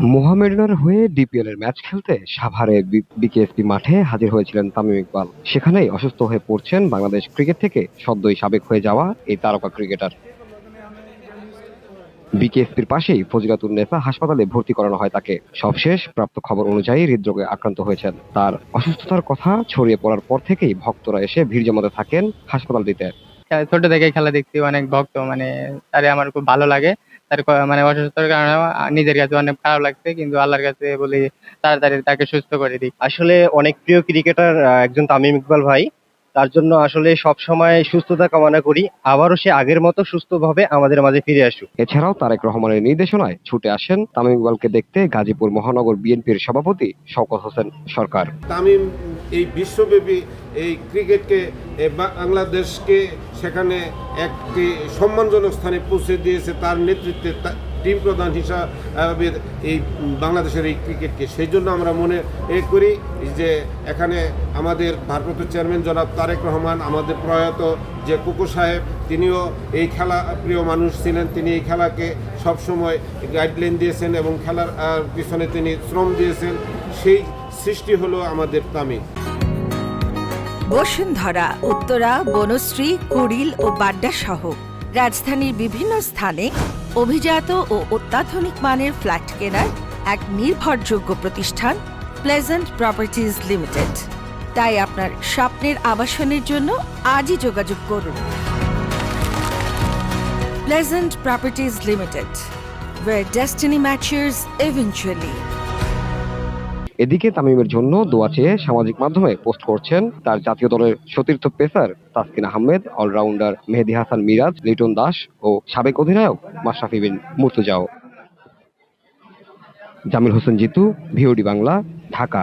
মোহামেডানের হয়ে ডিপিএল এর ম্যাচ খেলতে সাভারে বিকেএসপি মাঠে হাজির হয়েছিলেন তামিম ইকবাল। সেখানেই অসুস্থ হয়ে পড়ছেন বাংলাদেশ ক্রিকেট থেকে সদ্যই সাবেক হয়ে যাওয়া এই তারকা ক্রিকেটার। বিকেএসপির পাশেই ফজিলাতুন্নেসা হাসপাতালে ভর্তি করানো হয় তাকে। সবশেষ প্রাপ্ত খবর অনুযায়ী হৃদরোগে আক্রান্ত হয়েছেন। তার অসুস্থতার কথা ছড়িয়ে পড়ার পর থেকেই ভক্তরা এসে ভিড় জমাতে থাকেন হাসপাতালটিতে। ছোট থেকে খেলা দেখছি, অনেক ভক্ত, মানে তারে আমার খুব ভালো লাগে। তার মানে অসুস্থতার কারণে নিজের কাছে অনেক খারাপ লাগছে, কিন্তু আল্লাহর কাছে বলি তাড়াতাড়ি তাকে সুস্থ করে দিক। আসলে অনেক প্রিয় ক্রিকেটার একজন তামিম ইকবাল ভাই। তার জন্য আসলে সব সময় সুস্থতা কামনা করি, আবারও সে আগের মতো সুস্থভাবে আমাদের মাঝে ফিরে আসুক। এছাড়াও তারেক রহমানের নির্দেশনায় ছুটে আসেন তামিম ইকবালকে দেখতে গাজীপুর মহানগর বিএনপির সভাপতি শওকত হোসেন সরকার। তামিম এই বিশ্বব্যাপী এই ক্রিকেটকে বাংলাদেশকে সেখানে একটি সম্মানজনক স্থানে পৌঁছে দিয়েছে তার নেতৃত্বে টিম প্রধান হিসাবে এই বাংলাদেশের এই ক্রিকেটকে। সেই জন্য আমরা মনে করি যে এখানে আমাদের ভারপ্রাপ্ত চেয়ারম্যান জনাব তারেক রহমান, আমাদের প্রয়াত যে কুকু সাহেব, তিনিও এই খেলা প্রিয় মানুষ ছিলেন। তিনি এই খেলাকে সবসময় গাইডলাইন দিয়েছেন এবং খেলার পিছনে তিনি শ্রম দিয়েছেন। সেই সৃষ্টি হলো আমাদের তামিম। বসুন্ধরা, উত্তরা, বনশ্রী, কুড়িল ও বাড্ডা সহ রাজধানীর বিভিন্ন স্থানে অভিজাত ও অত্যাধুনিক মানের ফ্ল্যাট কেনার এক নির্ভরযোগ্য প্রতিষ্ঠান প্লেজেন্ট প্রপার্টিজ লিমিটেড। তাই আপনার স্বপ্নের আবাসনের জন্য আজই যোগাযোগ করুন। Pleasant properties limited, where destiny matches eventually. এদিকে তামিমের জন্য দোয়া চেয়ে সামাজিক মাধ্যমে পোস্ট করছেন তার জাতীয় দলের সতীর্থ পেসার তাসকিন আহমেদ, অলরাউন্ডার মেহেদী হাসান মিরাজ, লিটন দাস ও সাবেক অধিনায়ক মাশরাফি বিন মুর্তজাও। জামিল হোসেন জিতু, ভিওডি বাংলা, ঢাকা।